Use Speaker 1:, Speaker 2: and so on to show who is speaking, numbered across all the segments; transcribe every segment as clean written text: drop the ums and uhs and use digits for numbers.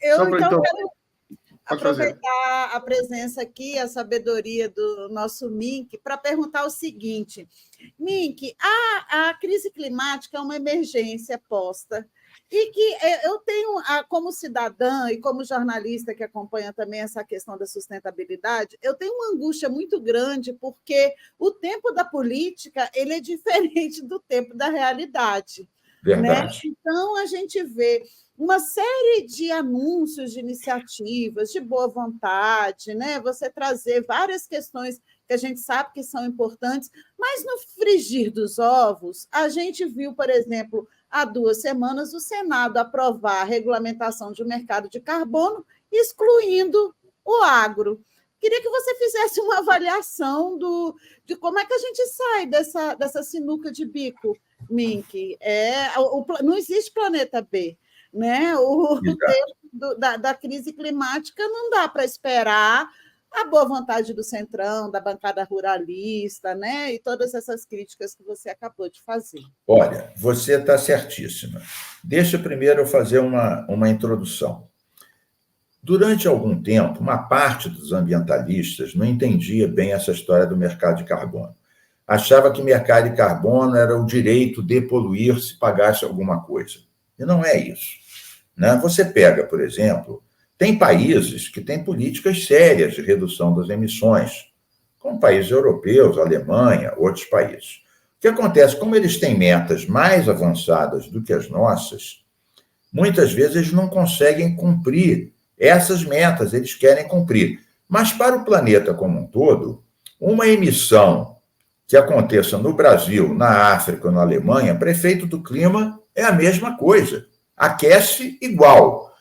Speaker 1: Eu, então,
Speaker 2: quero
Speaker 1: aproveitar a presença aqui, a sabedoria do nosso Mink, para perguntar o seguinte. Mink, a crise climática é uma emergência posta e que eu tenho, como cidadã e como jornalista que acompanha também essa questão da sustentabilidade, eu tenho uma angústia muito grande porque o tempo da política ele é diferente do tempo da realidade.
Speaker 3: Verdade.
Speaker 1: Né? Então, a gente vê uma série de anúncios, de iniciativas, de boa vontade, né? Você trazer várias questões que a gente sabe que são importantes, mas no frigir dos ovos, a gente viu, por exemplo, há 2 semanas, o Senado aprovar a regulamentação de um mercado de carbono, excluindo o agro. Queria que você fizesse uma avaliação de como é que a gente sai dessa sinuca de bico, Mink. Não existe planeta B. Né? O tempo da crise climática não dá para esperar a boa vontade do Centrão, da bancada ruralista, né? E todas essas críticas que você acabou de fazer.
Speaker 3: Olha, você está certíssima. Deixa primeiro eu fazer uma introdução. Durante algum tempo, uma parte dos ambientalistas não entendia bem essa história do mercado de carbono. Achava que mercado de carbono era o direito de poluir se pagasse alguma coisa. E não é isso. Né? Você pega, por exemplo, tem países que têm políticas sérias de redução das emissões, como países europeus, Alemanha, outros países. O que acontece? Como eles têm metas mais avançadas do que as nossas, muitas vezes eles não conseguem cumprir essas metas, eles querem cumprir. Mas para o planeta como um todo, uma emissão que aconteça no Brasil, na África ou na Alemanha, para efeito do clima, é a mesma coisa. Aquece igual.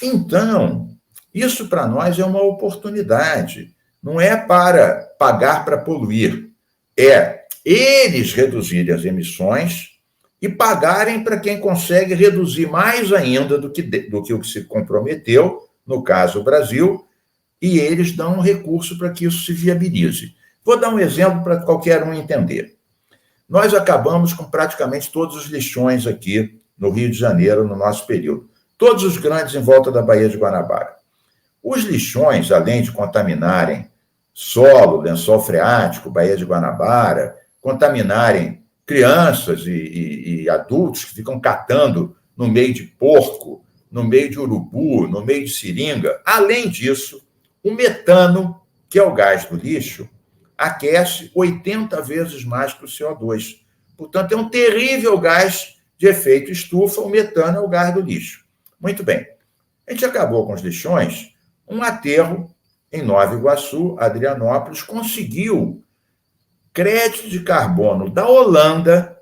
Speaker 3: Então, isso para nós é uma oportunidade. Não é para pagar para poluir. É eles reduzirem as emissões e pagarem para quem consegue reduzir mais ainda do que o que se comprometeu, no caso o Brasil, e eles dão um recurso para que isso se viabilize. Vou dar um exemplo para qualquer um entender. Nós acabamos com praticamente todos os lixões aqui no Rio de Janeiro, no nosso período. Todos os grandes em volta da Baía de Guanabara. Os lixões, além de contaminarem solo, lençol freático, Baía de Guanabara, contaminarem crianças e adultos que ficam catando no meio de porco, no meio de urubu, no meio de seringa. Além disso, o metano, que é o gás do lixo, aquece 80 vezes mais que o CO2. Portanto, é um terrível gás de efeito estufa, o metano é o gás do lixo. Muito bem. A gente acabou com os lixões, um aterro em Nova Iguaçu, Adrianópolis, conseguiu crédito de carbono da Holanda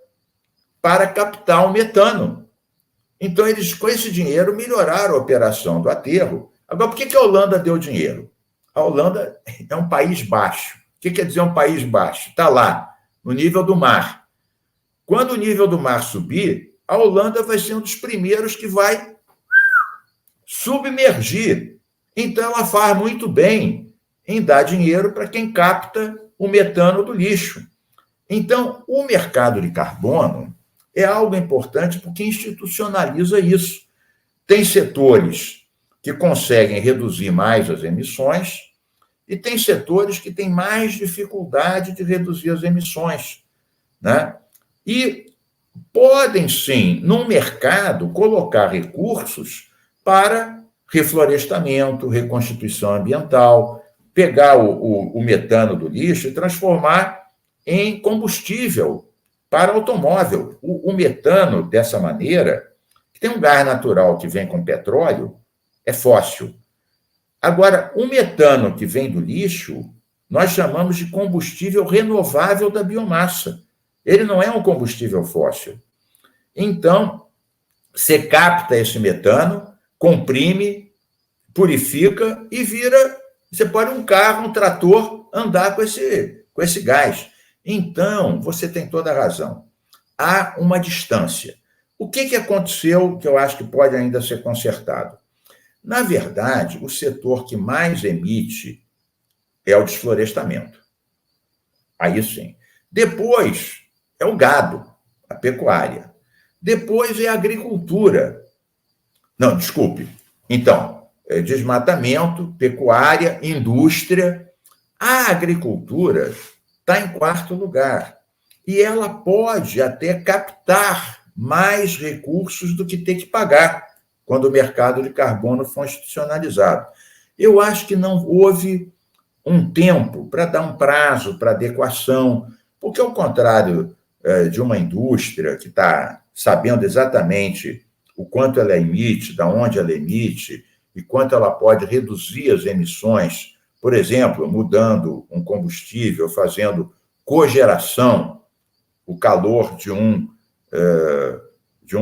Speaker 3: para captar o metano. Então, eles, com esse dinheiro, melhoraram a operação do aterro. Agora, por que a Holanda deu dinheiro? A Holanda é um país baixo. O que quer dizer um país baixo? Está lá, no nível do mar. Quando o nível do mar subir, a Holanda vai ser um dos primeiros que vai submergir. Então, ela faz muito bem em dar dinheiro para quem capta o metano do lixo. Então, o mercado de carbono é algo importante porque institucionaliza isso. Tem setores que conseguem reduzir mais as emissões e tem setores que têm mais dificuldade de reduzir as emissões, né? E podem, sim, no mercado, colocar recursos para reflorestamento, reconstituição ambiental, pegar o metano do lixo e transformar em combustível para automóvel. O metano, dessa maneira, que tem um gás natural que vem com petróleo, é fóssil. Agora, o metano que vem do lixo, nós chamamos de combustível renovável da biomassa. Ele não é um combustível fóssil. Então, você capta esse metano, comprime, purifica e vira... Você pode um carro, um trator, andar com esse gás. Então, você tem toda a razão. Há uma distância. O que aconteceu que eu acho que pode ainda ser consertado? Na verdade, o setor que mais emite é o desflorestamento. Aí sim. Depois é o gado, a pecuária. Depois é a agricultura. Não, desculpe. Então, desmatamento, pecuária, indústria. A agricultura está em quarto lugar. E ela pode até captar mais recursos do que ter que pagar quando o mercado de carbono for institucionalizado. Eu acho que não houve um tempo para dar um prazo para adequação, porque, ao contrário de uma indústria que está sabendo exatamente o quanto ela emite, de onde ela emite, e quanto ela pode reduzir as emissões, por exemplo, mudando um combustível, fazendo cogeração, o calor de um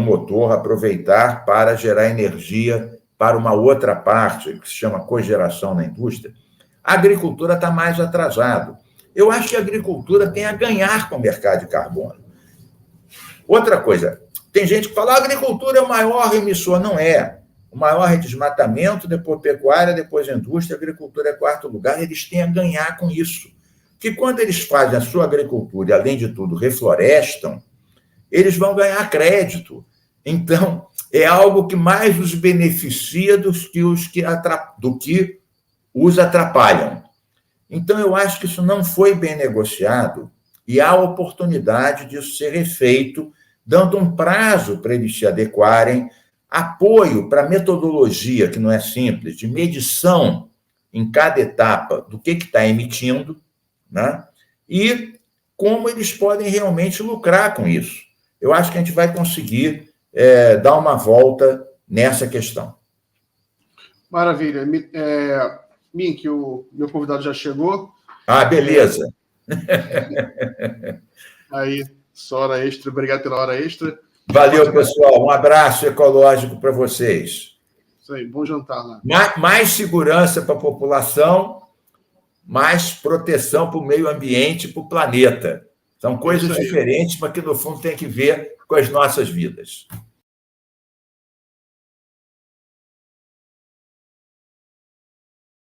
Speaker 3: motor aproveitar para gerar energia para uma outra parte, que se chama cogeração na indústria. A agricultura está mais atrasada. Eu acho que a agricultura tem a ganhar com o mercado de carbono. Outra coisa, tem gente que fala que a agricultura é o maior emissor. Não é. O maior é desmatamento, depois pecuária, depois indústria, a agricultura é quarto lugar, eles têm a ganhar com isso. Que quando eles fazem a sua agricultura e, além de tudo, reflorestam, eles vão ganhar crédito. Então, é algo que mais os beneficia do que os atrapalham. Então, eu acho que isso não foi bem negociado e há oportunidade disso ser refeito, dando um prazo para eles se adequarem, apoio para a metodologia, que não é simples, de medição em cada etapa do que está emitindo, né? E como eles podem realmente lucrar com isso. Eu acho que a gente vai conseguir dar uma volta nessa questão.
Speaker 2: Maravilha. Mink, o meu convidado já chegou.
Speaker 3: Ah, beleza.
Speaker 2: Aí, só hora extra. Obrigado pela hora extra.
Speaker 3: Valeu, pessoal. Um abraço ecológico para vocês.
Speaker 2: Isso aí, bom jantar lá.
Speaker 3: Mais segurança para a população, mais proteção para o meio ambiente e para o planeta. São coisas diferentes, mas que, no fundo, tem que ver com as nossas vidas.